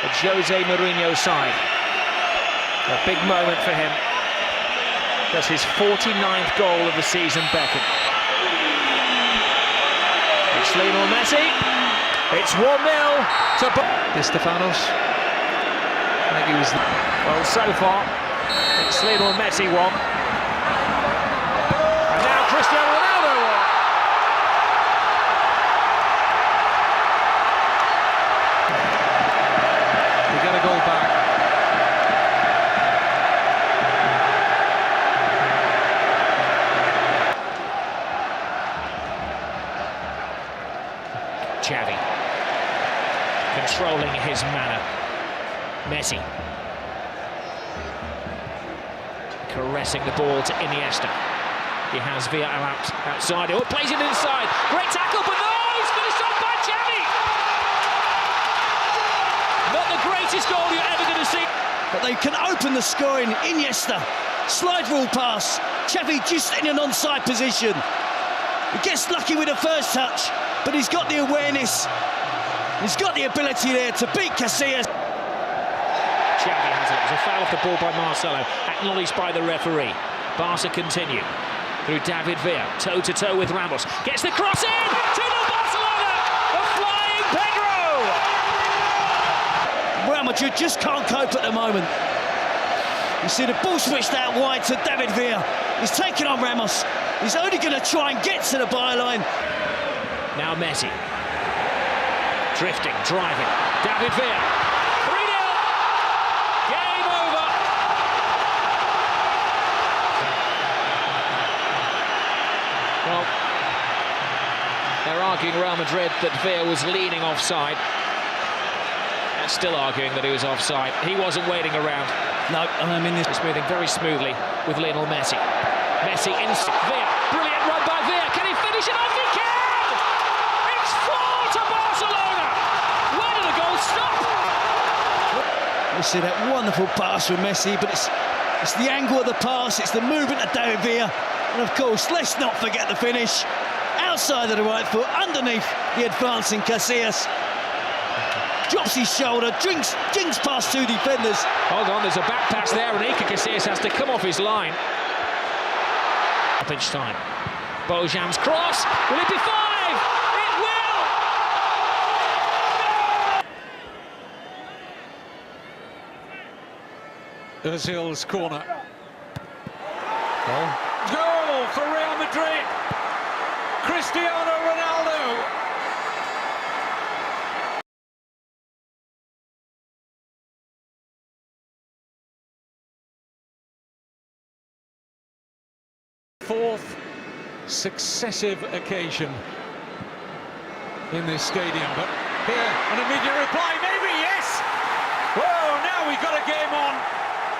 the Jose Mourinho side. A big moment for him. That's his 49th goal of the season, Beckham. It's Lionel Messi. It's 1-0 to Di Stefanos. I think he was... Well, so far, it's Lionel Messi 1. And now Cristiano Ronaldo 1. They get a goal back. Xavi controlling his manner. Messi caressing the ball to Iniesta. He has Villa outside. Oh, plays it inside. Great tackle, but no, he's finished off by Xavi. Not the greatest goal you're ever going to see. But they can open the scoring. Iniesta, slide rule pass. Xavi just in an onside position. He gets lucky with the first touch, but he's got the awareness. He's got the ability there to beat Casillas. Xavi has it. It was a foul off the ball by Marcelo, acknowledged by the referee. Barca continue through David Villa, toe-to-toe with Ramos. Gets the cross in! 2-0 Barcelona! A flying Pedro! Real Madrid just can't cope at the moment. You see the ball switched out wide to David Villa. He's taking on Ramos. He's only going to try and get to the byline. Now Messi. Drifting, driving. David Villa. 3-0. Game over. Well, they're arguing Real Madrid that Villa was leaning offside. They're still arguing that he was offside. He wasn't waiting around. No, I mean He's moving very smoothly with Lionel Messi. Messi inside. Villa. Brilliant run by Villa. Can he finish it off? He can! It's 4 to Barcelona! Where did the goal stop? You see that wonderful pass from Messi, but it's the angle of the pass, it's the movement of David Villa, and of course, let's not forget the finish. Outside of the right foot, underneath the advancing Casillas. Drops his shoulder, jinks past 2 defenders. Hold on, there's a back pass there, and Iker Casillas has to come off his line. Stoppage time. Bojan's cross. Will it be 5? It will! Ozil's corner. Goal for Real Madrid. Cristiano Ronaldo. Fourth successive occasion in this stadium, but here an immediate reply, maybe, yes! Whoa, now we've got a game on.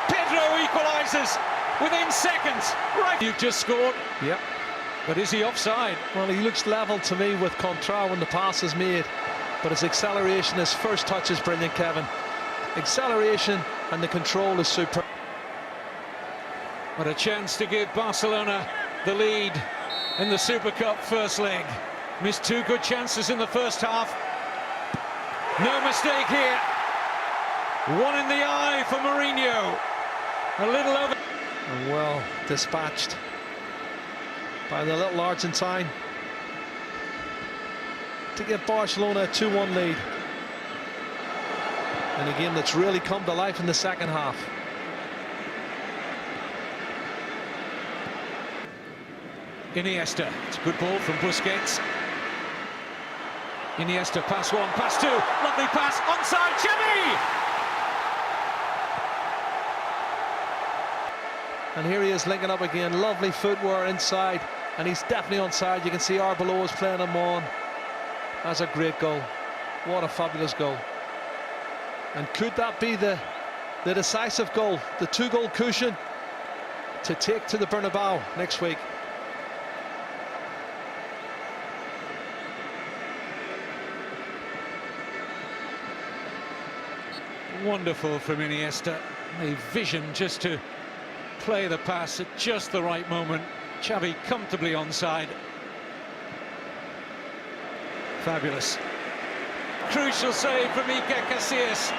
Pedro equalises within seconds. Right, you've just scored. Yep. But is he offside? Well, he looks level to me with Contrao when the pass is made, but his acceleration, his first touch is brilliant, Kevin. Acceleration and the control is superb. What a chance to give Barcelona the lead in the Super Cup first leg. Missed 2 good chances in the first half. No mistake here. 1 in the eye for Mourinho. A little over. And well dispatched by the little Argentine to give Barcelona a 2-1 lead in a game that's really come to life in the second half. Iniesta, it's a good ball from Busquets. Iniesta, pass 1, pass 2, lovely pass, onside, Xavi! And here he is linking up again, lovely footwear inside, and he's definitely onside. You can see Arbeloa is playing him on. That's a great goal. What a fabulous goal. And could that be the decisive goal, the 2-goal cushion to take to the Bernabeu next week? Wonderful from Iniesta. A vision just to play the pass at just the right moment. Xavi comfortably onside. Fabulous. Crucial save from Iker Casillas.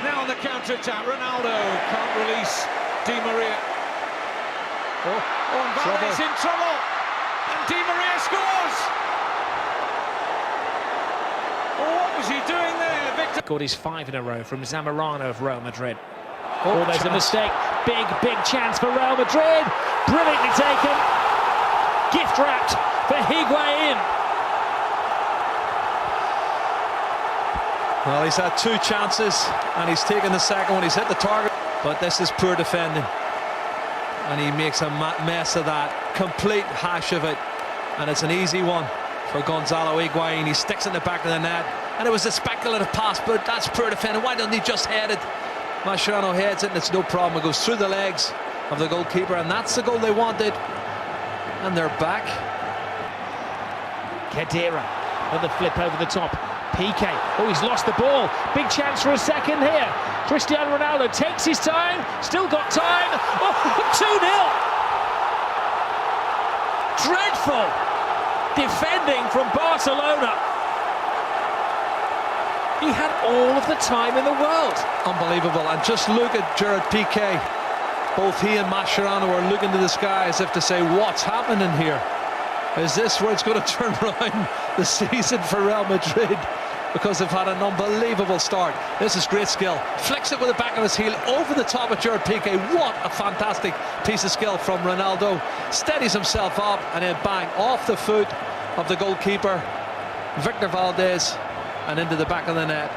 Now on the counter-attack, Ronaldo can't release Di Maria. And Valle's in trouble, and Di Maria scores! What was he doing there, Victor? Scored his 5 in a row from Zamorano of Real Madrid. Oh, there's a mistake. Big chance for Real Madrid. Brilliantly taken. Gift wrapped for Higuain. Well, he's had 2 chances and he's taken the second one. He's hit the target, but this is poor defending. And he makes a mess of that. Complete hash of it. And it's an easy one for Gonzalo Higuain. He sticks it in the back of the net. And it was a speculative pass, but that's poor defending. Why don't he just head it? Mascherano heads it and it's no problem. It goes through the legs of the goalkeeper, and that's the goal they wanted. And they're back. Khedira on the flip over the top. Piqué. Oh, he's lost the ball. Big chance for a second here. Cristiano Ronaldo takes his time. Still got time. Oh, 2-0. Dreadful defending from Barcelona. He had all of the time in the world. Unbelievable. And just look at Gerard Piqué. Both he and Mascherano are looking to the sky as if to say, what's happening here? Is this where it's going to turn around the season for Real Madrid? Because they've had an unbelievable start. This is great skill. Flicks it with the back of his heel over the top of Gerard Piqué. What a fantastic piece of skill from Ronaldo. Steadies himself up and then bang, off the foot of the goalkeeper, Victor Valdez, and into the back of the net.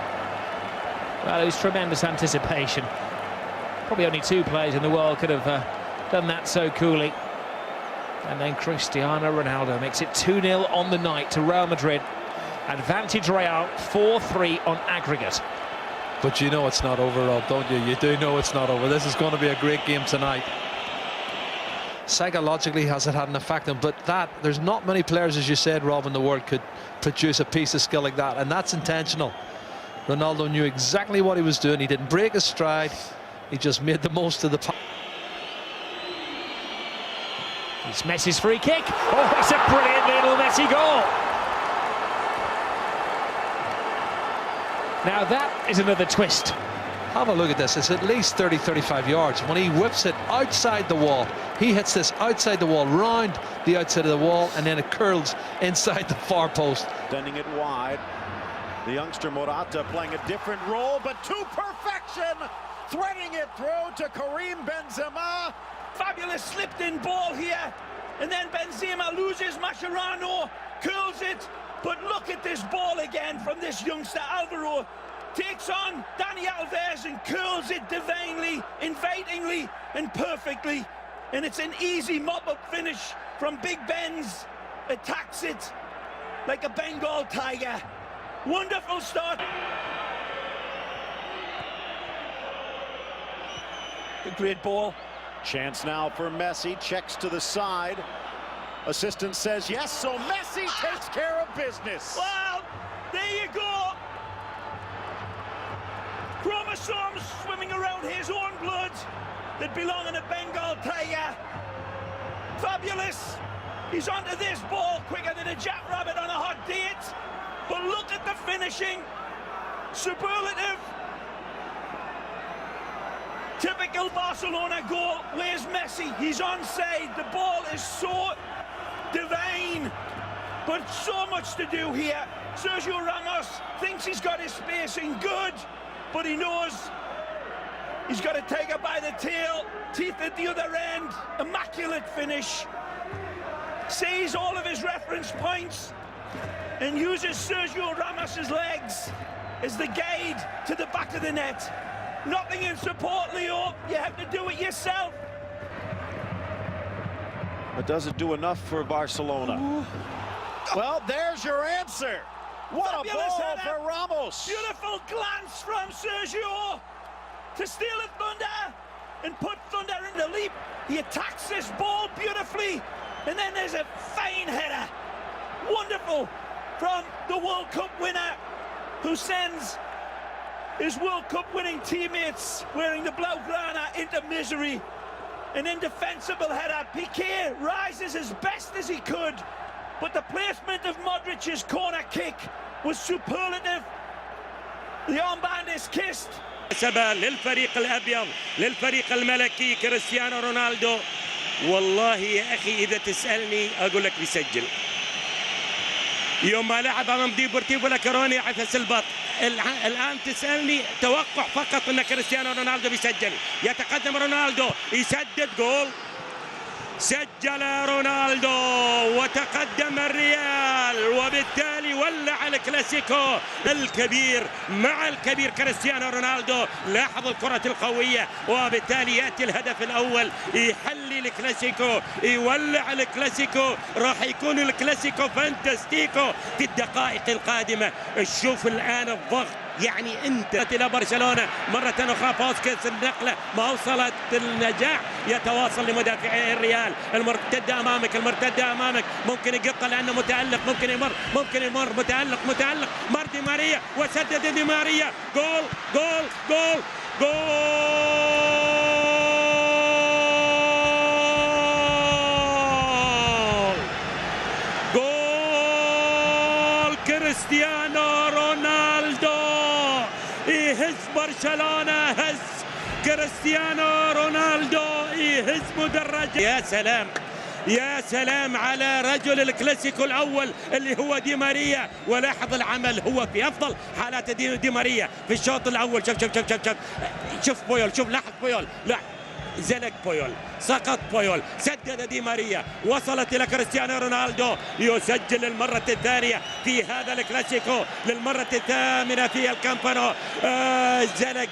Well, it was tremendous anticipation. Probably only 2 players in the world could have done that so coolly. And then Cristiano Ronaldo makes it 2-0 on the night to Real Madrid. Advantage Real 4-3 on aggregate. But you know it's not over, Rob, don't you? You do know it's not over. This is going to be a great game tonight. Psychologically, has it had an effect on him? But there's not many players, as you said, Rob, in the world could produce a piece of skill like that, and that's intentional. Ronaldo knew exactly what he was doing. He didn't break his stride. He just made the most of the... It's Messi's free kick. Oh, it's a brilliant little Messi goal. Now that is another twist. Have a look at this. It's at least 30-35 yards. When he whips it outside the wall, he hits this outside the wall, round the outside of the wall, and then it curls inside the far post. Sending it wide. The youngster Morata playing a different role, but to perfection. Threading it through to Karim Benzema. Fabulous slipped-in ball here, and then Benzema loses Mascherano, curls it, but look at this ball again from this youngster Alvaro. Takes on Dani Alves and curls it divinely, invitingly, and perfectly. And it's an easy mop-up finish from Big Benz. Attacks it like a Bengal tiger. Wonderful start. A great ball. Chance now for Messi, checks to the side. Assistant says yes, so Messi takes care of business. Well, there you go. Chromosomes swimming around his own blood that belong in a Bengal tiger. Fabulous. He's onto this ball quicker than a jackrabbit on a hot date. But look at the finishing. Superlative. Typical Barcelona goal. Where's Messi? He's onside. The ball is so divine, but so much to do here. Sergio Ramos thinks he's got his spacing good, but he knows he's got to take it by the tail. Teeth at the other end. Immaculate finish. Sees all of his reference points and uses Sergio Ramos's legs as the guide to the back of the net. Nothing in support, Leo. You have to do it yourself. But does it do enough for Barcelona? Ooh. Well, there's your answer. What a ball for Ramos. Beautiful glance from Sergio to steal it Thunder and put Thunder in the leap. He attacks this ball beautifully, and then there's a fine header. Wonderful from the World Cup winner, who sends his World Cup winning teammates wearing the Blaugrana into misery. An indefensible header. Piqué rises as best as he could, but the placement of Modric's corner kick was superlative. The armband is kissed, سبا للفريق الأبيض، للفريق الملكي كريستيانو رونالدو. والله يا أخي إذا تسألني أقول لك بيسجل. يوم ما لعب أمام ديبورتيفو لاكوروني عفس البط. الآن تسألني توقع فقط أن كريستيانو رونالدو بيسجل. يتقدم رونالدو، يسدد جول. سجل رونالدو وتقدم الريال، وبالتالي ولع الكلاسيكو الكبير مع الكبير كريستيانو رونالدو. لاحظ الكرة القوية، وبالتالي يأتي الهدف الأول يحلي الكلاسيكو، يولع الكلاسيكو. راح يكون الكلاسيكو فانتستيكو في الدقائق القادمة. شوف الآن الضغط، يعني انت الى برشلونه مره اخرى. بوسكيتس النقله ما وصلت النجاح، يتواصل لمدافعي الريال. المرتده امامك، المرتده امامك، ممكن يقطع لانه متالق، ممكن يمر متالق مر دي ماريا وسدد دي ماريا. جول جول جول جول جول كريستيانو رونالدو يهز برشلونة، هز كريستيانو رونالدو يهز مدرج. يا سلام يا سلام على رجل الكلاسيكو الأول اللي هو دي ماريا. ولاحظ العمل، هو في أفضل حالات دي ماريا في الشوط الأول. شوف بويول، شوف لاحظ بويول، لا زلق بويول، سقط بويول، سدد دي ماريا، وصلت إلى كريستيانو رونالدو. يسجل للمرة الثانية في هذا الكلاسيكو، للمرة الثامنة في الكامبانو. زلق،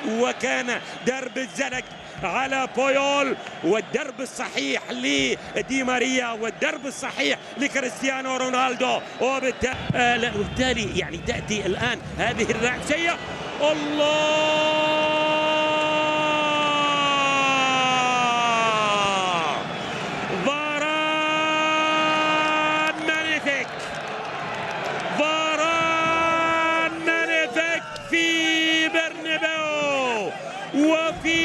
وكان درب الزلق على بويول، والدرب الصحيح لدي ماريا، والدرب الصحيح لكريستيانو رونالدو. وبالتالي يعني تأتي الآن هذه الرأسية. وفي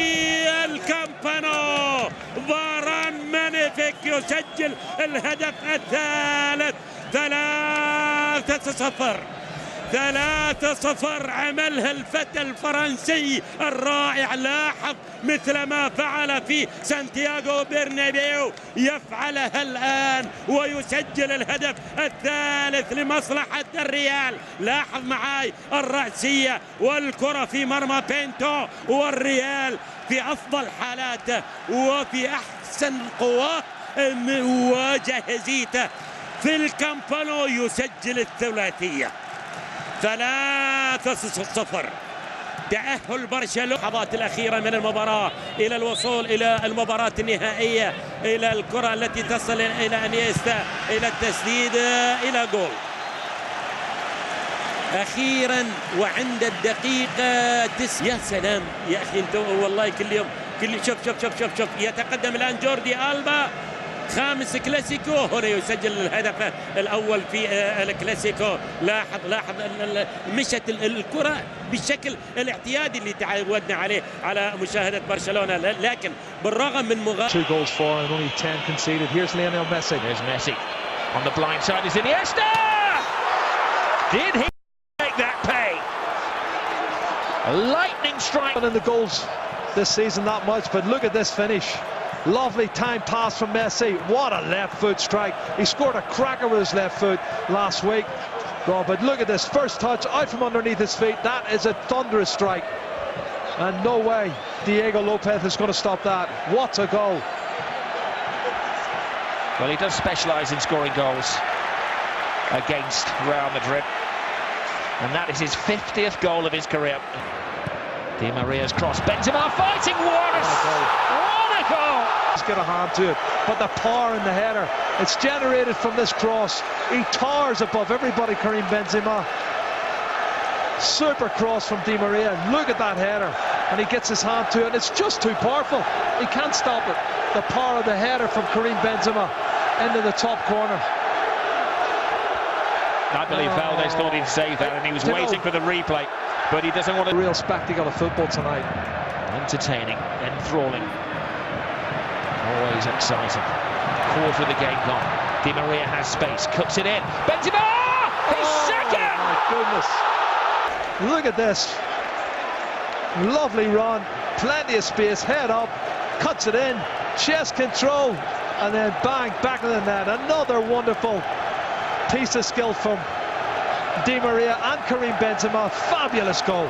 الكامبانو فاران مانيفيك يسجل الهدف الثالث. 3-0 عملها الفتى الفرنسي الرائع. لاحظ مثل ما فعل في سانتياغو برنابيو يفعلها الآن، ويسجل الهدف الثالث لمصلحة الريال. لاحظ معاي الرأسية والكرة في مرمى بينتو، والريال في أفضل حالاته وفي أحسن قواه وجاهزيته في الكامبانو يسجل الثلاثية. 3-0 تأهل برشلونة. اللحظات الأخيرة من المباراة إلى الوصول إلى المباراة النهائية، إلى الكرة التي تصل إلى أنيستا، إلى التسديد، إلى جول أخيرا وعند الدقيقة يا سلام يا أخي أنت والله كل يوم شوف يتقدم الآن جوردي ألبا. خامس كلاسيكو، هنا يسجل الهدف الأول في الكلاسيكو. لاحظ مشت الكرة بالشكل الاعتيادي اللي تعودنا عليه على مشاهدة برشلونة، لكن بالرغم من 2 goals for and only 10 conceded. Here's Lionel Messi. There's Messi on the blind side. Is Iniesta. Did he make that pay? A lightning strike. In the goals this season that much, but look at this finish. Lovely time pass from Messi. What a left foot strike. He scored a cracker with his left foot last week. Oh, but look at this first touch out from underneath his feet. That is a thunderous strike. And no way Diego Lopez is going to stop that. What a goal. Well, he does specialise in scoring goals against Real Madrid. And that is his 50th goal of his career. Di Maria's cross. Benzema fighting. What a goal! He's got a hand to it, but the power in the header, it's generated from this cross. He towers above everybody, Karim Benzema. Super cross from Di Maria. Look at that header, and he gets his hand to it. It's just too powerful. He can't stop it. The power of the header from Karim Benzema into the top corner. I believe Valdez thought he'd save that, and he was waiting for the replay, but he doesn't want to. Real spectacle of football tonight. Entertaining, enthralling, always exciting. Quarter of the game gone. Di Maria has space, cuts it in. Benzema! His second! My goodness. Look at this. Lovely run, plenty of space, head up, cuts it in, chest control, and then bang, back of the net. Another wonderful piece of skill from Di Maria and Karim Benzema. Fabulous goal.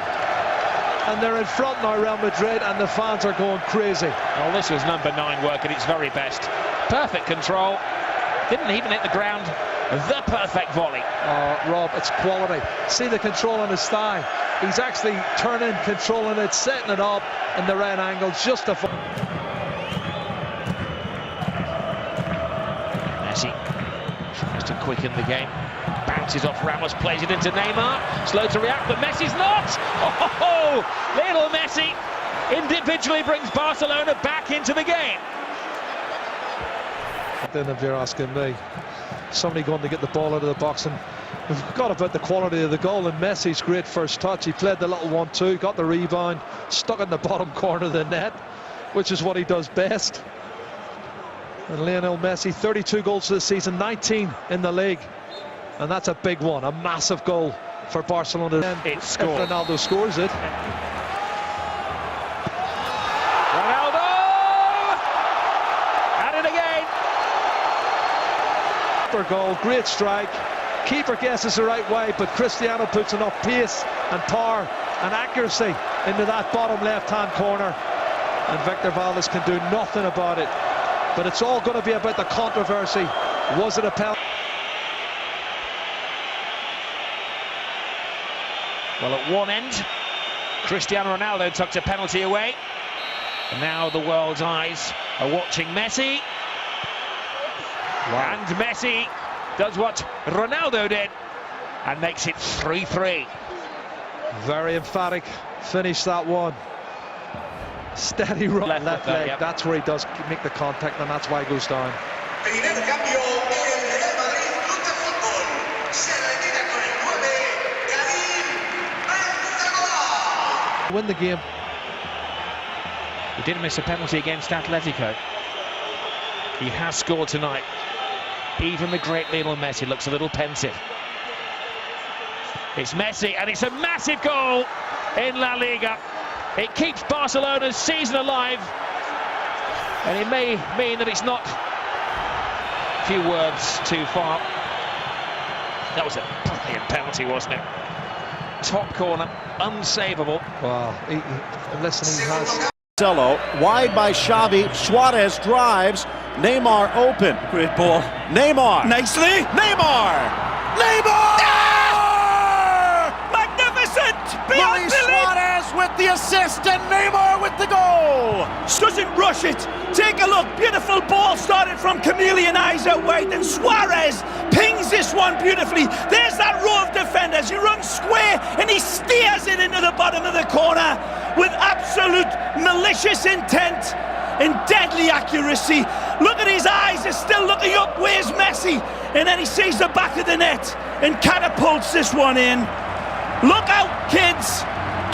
And they're in front now, Real Madrid, and the fans are going crazy. Well, this was number 9 work at its very best. Perfect control. Didn't even hit the ground. The perfect volley. Rob, it's quality. See the control on his thigh. He's actually turning, controlling it, setting it up in the right angle, just a... Messi tries to quicken the game. Bounces off Ramos, plays it into Neymar. Slow to react, but Messi's not! Oh, little Messi individually brings Barcelona back into the game. Then if you're asking me, somebody going to get the ball out of the box, and we've forgot about the quality of the goal. And Messi's great first touch, he played the little 1-2, got the rebound, stuck in the bottom corner of the net, which is what he does best. And Lionel Messi, 32 goals this season, 19 in the league, and that's a big one, a massive goal for Barcelona. It's scored. If Ronaldo scores it. Ronaldo! At it again! Goal, great strike. Keeper guesses the right way, but Cristiano puts enough pace and power and accuracy into that bottom left-hand corner, and Victor Valdés can do nothing about it. But it's all going to be about the controversy. Was it a penalty? Well, at one end, Cristiano Ronaldo tucked a penalty away, and now the world's eyes are watching Messi. Wow. And Messi does what Ronaldo did and makes it 3-3. Very emphatic finish, that one. Steady run, left leg, yep. That's where he does make the contact, and that's why he goes down. Win the game. He did miss a penalty against Atletico. He has scored tonight. Even the great Lionel Messi looks a little pensive. It's Messi, and it's a massive goal in La Liga. It keeps Barcelona's season alive, and it may mean that it's not a few words too far. That was a brilliant penalty, wasn't it? Top corner, unsavable. Wow, listen, he has... Marcelo, wide by Xavi, Suarez drives, Neymar open. Great ball. Neymar. Nicely. Neymar! Neymar! Magnificent! Luis Beyond belief! Suarez with the assist and Neymar with the goal! Doesn't rush it. Take a look. Beautiful ball started from Chameleon eyes out wide. Then Suarez pings this one beautifully. There's that row of defenders. He runs square and he steers it into the bottom of the corner with absolute malicious intent and deadly accuracy. Look at his eyes. He's still looking up. Where's Messi? And then he sees the back of the net and catapults this one in. Look out, kids.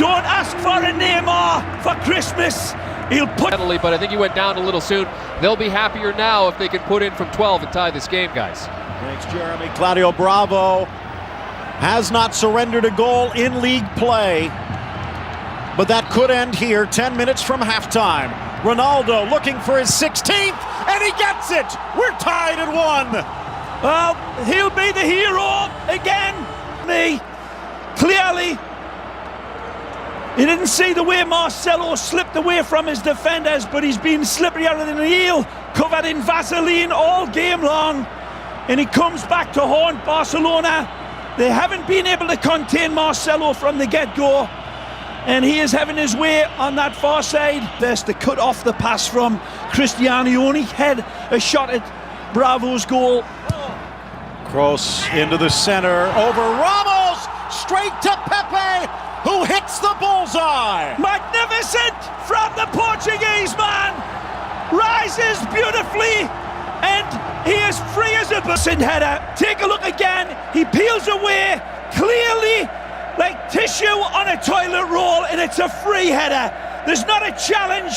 Don't ask for a Neymar for Christmas. He'll put... But I think he went down a little soon. They'll be happier now if they can put in from 12 and tie this game, guys. Thanks, Jeremy. Claudio Bravo has not surrendered a goal in league play, but that could end here 10 minutes from halftime. Ronaldo looking for his 16th, and he gets it! We're tied at 1. Well, he'll be the hero again. Me, clearly. He didn't see the way Marcelo slipped away from his defenders, but he's been slipperier than an eel, covered in Vaseline all game long. And he comes back to haunt Barcelona. They haven't been able to contain Marcelo from the get-go, and he is having his way on that far side. There's to cut off the pass from Cristiano. He only had a shot at Bravo's goal. Kroos into the center, over Ramos, straight to Pepe, who hits the bullseye. Magnificent from the Portuguese man. Rises beautifully, and he is free as a bussing header. Take a look again. He peels away, clearly like tissue on a toilet roll, and it's a free header. There's not a challenge,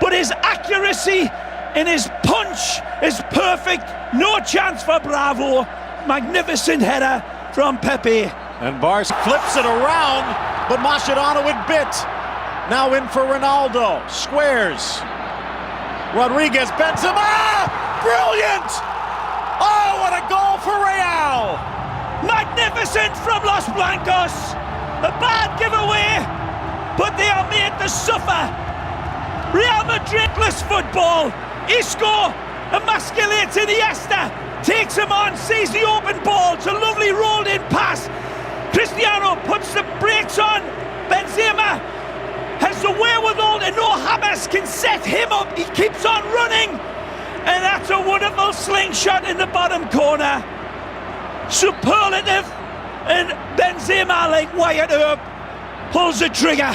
but his accuracy and his punch is perfect. No chance for Bravo. Magnificent header from Pepe. And Barca flips it around, but Mascherano with bit. Now in for Ronaldo. Squares. Rodriguez, Benzema! Brilliant! Oh, what a goal for Real! Magnificent from Los Blancos. A bad giveaway, but they are made to suffer. Real Madrid-less football. Isco emasculates Iniesta, takes him on, sees the open ball. It's a lovely rolled-in pass. Cristiano puts the brakes on. Benzema has the wherewithal to know James can set him up. He keeps on running, and that's a wonderful slingshot in the bottom corner. Superlative, and Benzema, like Wyatt Earp, pulls the trigger.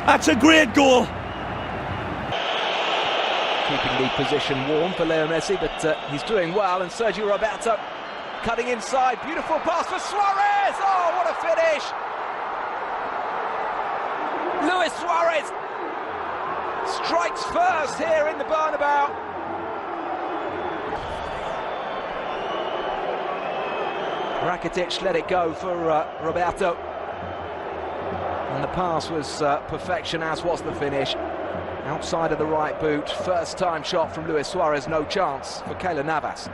That's a great goal. Keeping the position warm for Leo Messi, but he's doing well, and Sergio Roberto cutting inside. Beautiful pass for Suarez. Oh, what a finish! Luis Suarez strikes first here in the Bernabeu. Rakitic let it go for Roberto, and the pass was perfection, as was the finish. Outside of the right boot, first time shot from Luis Suarez, no chance for Keylor Navas.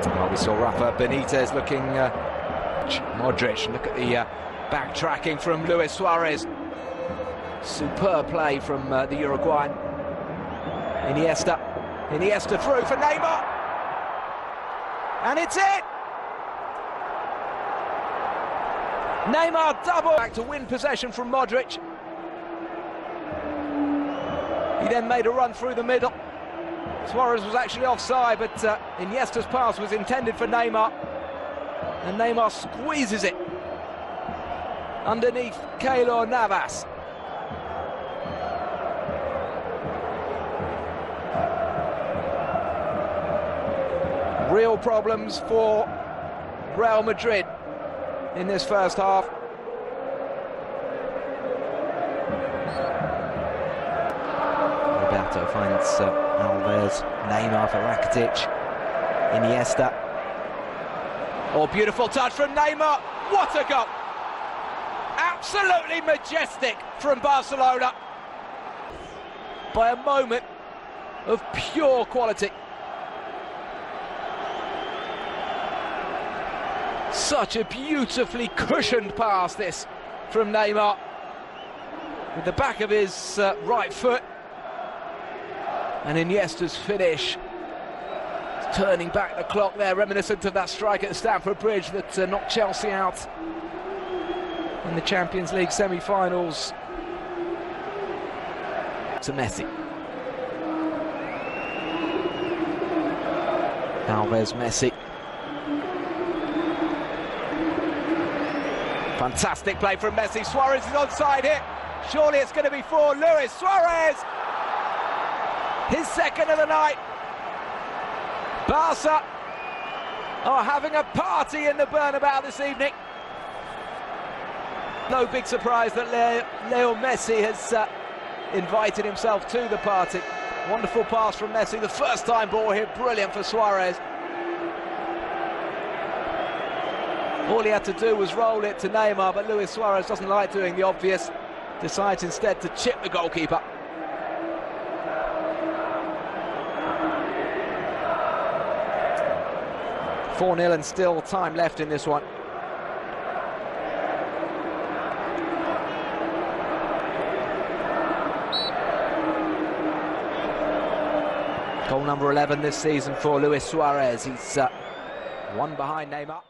Well, we saw Rafa Benitez looking Modric, look at the backtracking from Luis Suarez. Superb play from the Uruguayan. Iniesta through for Neymar, and it's it! Neymar double back to win possession from Modric. He then made a run through the middle. Suarez was actually offside, but Iniesta's pass was intended for Neymar, and Neymar squeezes it underneath Keylor Navas. Real problems for Real Madrid in this first half. Roberto finds Alves, Neymar for Rakitic, Iniesta. Oh, beautiful touch from Neymar. What a goal! Absolutely majestic from Barcelona. By a moment of pure quality. Such a beautifully cushioned pass, this, from Neymar. With the back of his right foot. And Iniesta's finish. Turning back the clock there, reminiscent of that strike at Stamford Bridge that knocked Chelsea out in the Champions League semi-finals. To Messi. Alves, Messi. Fantastic play from Messi. Suarez is onside here. Surely it's going to be for Luis Suarez. His second of the night. Barca are having a party in the Bernabeu this evening. No big surprise that Leo Messi has invited himself to the party. Wonderful pass from Messi. The first time ball here. Brilliant for Suarez. All he had to do was roll it to Neymar, but Luis Suarez doesn't like doing the obvious. Decides instead to chip the goalkeeper. (4-0) and still time left in this one. Goal number 11 this season for Luis Suarez. He's one behind Neymar.